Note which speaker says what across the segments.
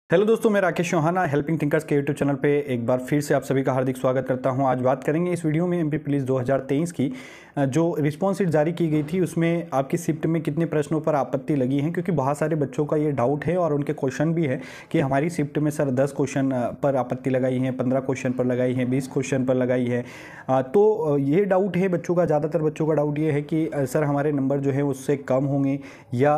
Speaker 1: Hello दोस्तों, मैं Rakesh Chauhan helping thinkers के यूट्यूब चैनल पे एक बार फिर से आप सभी का हार्दिक स्वागत करता हूं। आज बात करेंगे इस वीडियो में एमपी पुलिस 2023 की जो रिस्पॉन्स शीट जारी की गई थी उसमें आपकी शिफ्ट में कितने प्रश्नों पर आपत्ति लगी है, क्योंकि बहुत सारे बच्चों का ये डाउट है और उनके क्वेश्चन भी है कि हमारी शिफ्ट में सर 10 क्वेश्चन पर आपत्ति लगाई है, 15 क्वेश्चन पर लगाई है, 20 क्वेश्चन पर लगाई है। तो ये डाउट है बच्चों का, ज़्यादातर बच्चों का डाउट ये है कि सर हमारे नंबर जो है उससे कम होंगे या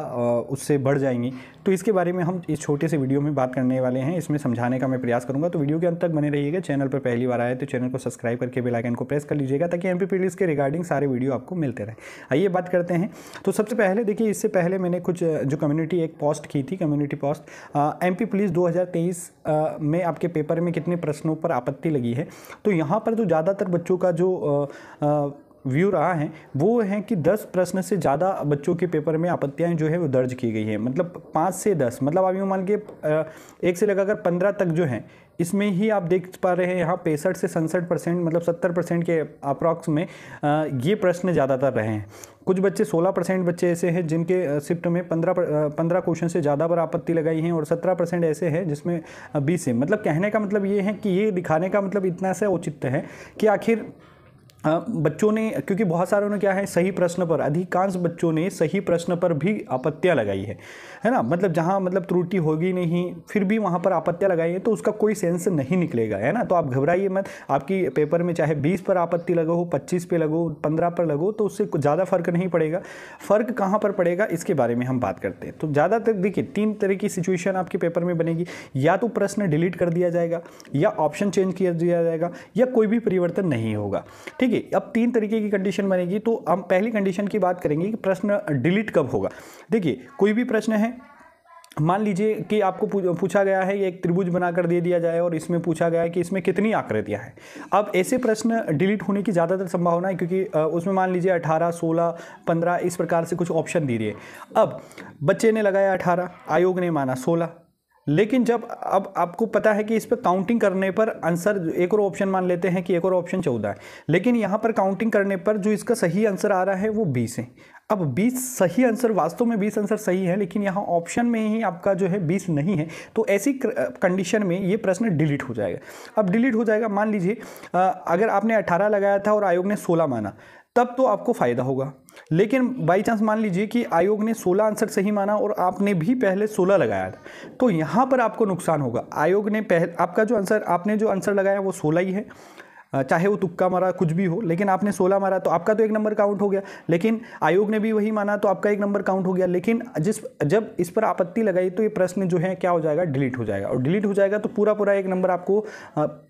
Speaker 1: उससे बढ़ जाएंगे। तो इसके बारे में हम इस छोटे से वीडियो में बात करने वाले हैं, इसमें समझाने का मैं प्रयास करूंगा। तो वीडियो के अंत तक बने रहिएगा। चैनल पर पहली बार आए तो चैनल को सब्सक्राइब करके बेल आइकन को प्रेस कर लीजिएगा ताकि एमपी पुलिस के रिगार्डिंग सारे वीडियो आपको मिलते रहे। आइए बात करते हैं। तो सबसे पहले देखिए, इससे पहले मैंने कुछ जो कम्युनिटी एक पोस्ट की थी, कम्युनिटी पोस्ट एमपी पुलिस 2023 में आपके पेपर में कितने प्रश्नों पर आपत्ति लगी है। तो यहाँ पर जो ज़्यादातर बच्चों का जो व्यू रहा है वो है कि 10 प्रश्न से ज़्यादा बच्चों के पेपर में आपत्तियाँ जो है वो दर्ज की गई हैं। मतलब 5 से 10, मतलब आप यूँ मान के 1 से लगाकर 15 तक जो है, इसमें ही आप देख पा रहे हैं यहाँ 65 से 67%, मतलब 70% के अप्रॉक्स में ये प्रश्न ज़्यादातर रहे हैं। कुछ बच्चे 16% बच्चे ऐसे हैं जिनके शिफ्ट में 15 क्वेश्चन से ज़्यादा पर आपत्ति लगाई हैं और 17% ऐसे हैं जिसमें 20 है। मतलब कहने का मतलब ये है कि ये दिखाने का मतलब इतना सा औचित्य है कि आखिर बच्चों ने, क्योंकि बहुत सारों ने क्या है सही प्रश्न पर, अधिकांश बच्चों ने सही प्रश्न पर भी आपत्तियां लगाई है ना। मतलब जहां मतलब त्रुटि होगी नहीं फिर भी वहां पर आपत्तियां लगाई है तो उसका कोई सेंस नहीं निकलेगा, है ना। तो आप घबराइए मत। आपकी पेपर में चाहे 20 पर आपत्ति लगो हो, 25 पे लगो, 15 पर लगो, तो उससे कुछ ज़्यादा फर्क नहीं पड़ेगा। फर्क कहाँ पर पड़ेगा इसके बारे में हम बात करते हैं। तो ज़्यादातर देखिए 3 तरह की सिचुएशन आपके पेपर में बनेगी। या तो प्रश्न डिलीट कर दिया जाएगा, या ऑप्शन चेंज किया दिया जाएगा, या कोई भी परिवर्तन नहीं होगा। ठीक है, अब 3 तरीके की कंडीशन बनेगी। तो हम पहली कंडीशन की बात करेंगे कि प्रश्न डिलीट कब होगा। देखिए, कोई भी प्रश्न है, मान लीजिए कि आपको पूछा गया है एक त्रिभुज बनाकर दे दिया जाए और इसमें पूछा गया है कि इसमें कितनी आकृतियां हैं। अब ऐसे प्रश्न डिलीट होने की ज़्यादातर संभावना है, क्योंकि उसमें मान लीजिए 18, 16, 15 इस प्रकार से कुछ ऑप्शन दे दिए। अब बच्चे ने लगाया 18, आयोग ने माना 16, लेकिन जब अब आपको पता है कि इस पर काउंटिंग करने पर आंसर, एक और ऑप्शन मान लेते हैं कि एक और ऑप्शन 14 है, लेकिन यहाँ पर काउंटिंग करने पर जो इसका सही आंसर आ रहा है वो 20 है। अब 20 सही आंसर, वास्तव में 20 आंसर सही है, लेकिन यहाँ ऑप्शन में ही आपका जो है 20 नहीं है। तो ऐसी कंडीशन में ये प्रश्न डिलीट हो जाएगा। अब डिलीट हो जाएगा, मान लीजिए अगर आपने 18 लगाया था और आयोग ने 16 माना, तब तो आपको फ़ायदा होगा। लेकिन बाई चांस मान लीजिए कि आयोग ने 16 आंसर सही माना और आपने भी पहले 16 लगाया था, तो यहाँ पर आपको नुकसान होगा। आयोग ने आपका जो आंसर, आपने जो आंसर लगाया वो 16 ही है, चाहे वो तुक्का मारा कुछ भी हो, लेकिन आपने 16 मारा तो आपका तो 1 नंबर काउंट हो गया। लेकिन आयोग ने भी वही माना तो आपका 1 नंबर काउंट हो गया। लेकिन जब इस पर आपत्ति लगाई तो ये प्रश्न जो है क्या हो जाएगा, डिलीट हो जाएगा। और डिलीट हो जाएगा तो पूरा 1 नंबर आपको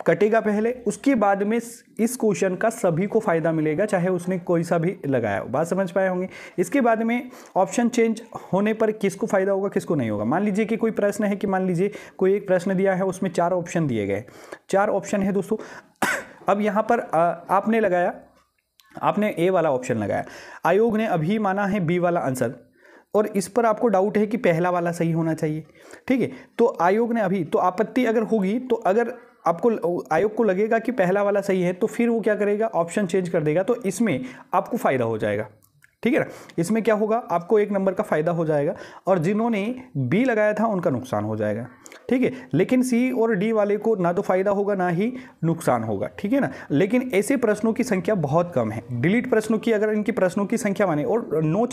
Speaker 1: कटेगा पहले, उसके बाद में इस क्वेश्चन का सभी को फायदा मिलेगा, चाहे उसने कोई सा भी लगाया हो। बात समझ पाए होंगे। इसके बाद में ऑप्शन चेंज होने पर किसको फायदा होगा, किसको नहीं होगा। मान लीजिए कि कोई प्रश्न है कि मान लीजिए कोई एक प्रश्न दिया है, उसमें 4 ऑप्शन दिए गए, 4 ऑप्शन है दोस्तों। अब यहाँ पर आपने लगाया, आपने ए वाला ऑप्शन लगाया, आयोग ने अभी माना है बी वाला आंसर, और इस पर आपको डाउट है कि पहला वाला सही होना चाहिए। ठीक है, तो आयोग ने अभी, तो आपत्ति अगर होगी, तो अगर आपको, आयोग को लगेगा कि पहला वाला सही है, तो फिर वो क्या करेगा, ऑप्शन चेंज कर देगा। तो इसमें आपको फायदा हो जाएगा। ठीक है ना, इसमें क्या होगा, आपको 1 नंबर का फायदा हो जाएगा, और जिन्होंने बी लगाया था उनका नुकसान हो जाएगा। ठीक है, लेकिन सी और डी वाले को ना तो फायदा होगा ना ही नुकसान होगा। ठीक है ना, लेकिन ऐसे प्रश्नों की संख्या बहुत कम है। डिलीट प्रश्नों की अगर इनकी प्रश्नों की संख्या माने, और नो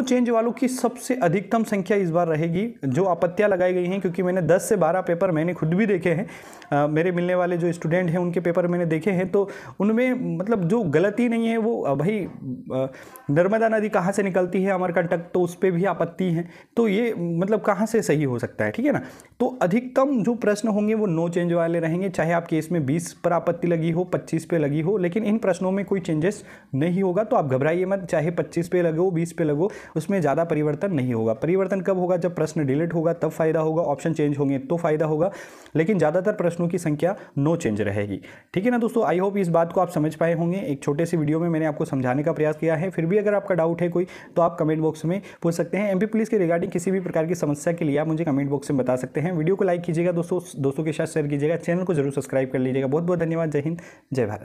Speaker 1: चेंज वालों की सबसे अधिकतम संख्या इस बार रहेगी जो आपत्तियां लगाई गई हैं। क्योंकि मैंने 10 से 12 पेपर मैंने खुद भी देखे हैं, मेरे मिलने वाले जो स्टूडेंट हैं उनके पेपर मैंने देखे हैं, तो उनमें मतलब जो गलती नहीं है वो, भाई नर्मदा नदी कहाँ से निकलती है, अमरकंटक, तो उस पर भी आपत्ति है। तो ये मतलब कहाँ से सही हो सकता है। ठीक है ना, तो अधिकतम जो प्रश्न होंगे वो नो चेंज वाले रहेंगे, चाहे आपके इसमें 20 पर आपत्ति लगी हो, 25 पे लगी हो, लेकिन इन प्रश्नों में कोई चेंजेस नहीं होगा। तो आप घबराइए मत, चाहे 25 पे लगो, 20 पे लगो, उसमें ज़्यादा परिवर्तन नहीं होगा। परिवर्तन कब होगा, जब प्रश्न डिलीट होगा तब फायदा होगा, ऑप्शन चेंज होंगे तो फायदा होगा, लेकिन ज़्यादातर प्रश्नों की संख्या नो चेंज रहेगी। ठीक है ना दोस्तों, आई होप इस बात को आप समझ पाए होंगे। एक छोटे से वीडियो में मैंने आपको समझाने का प्रयास किया है। फिर भी अगर आपका डाउट है कोई, तो आप कमेंट बॉक्स में पूछ सकते हैं। एमपी पुलिस के रिगार्डिंग किसी भी प्रकार की समस्या के लिए आप मुझे कमेंट बॉक्स में बता सकते हैं। वीडियो को लाइक कीजिएगा दोस्तों के साथ शेयर कीजिएगा, चैनल को जरूर सब्सक्राइब कर लीजिएगा। बहुत बहुत धन्यवाद। जय हिंद, जय भारत।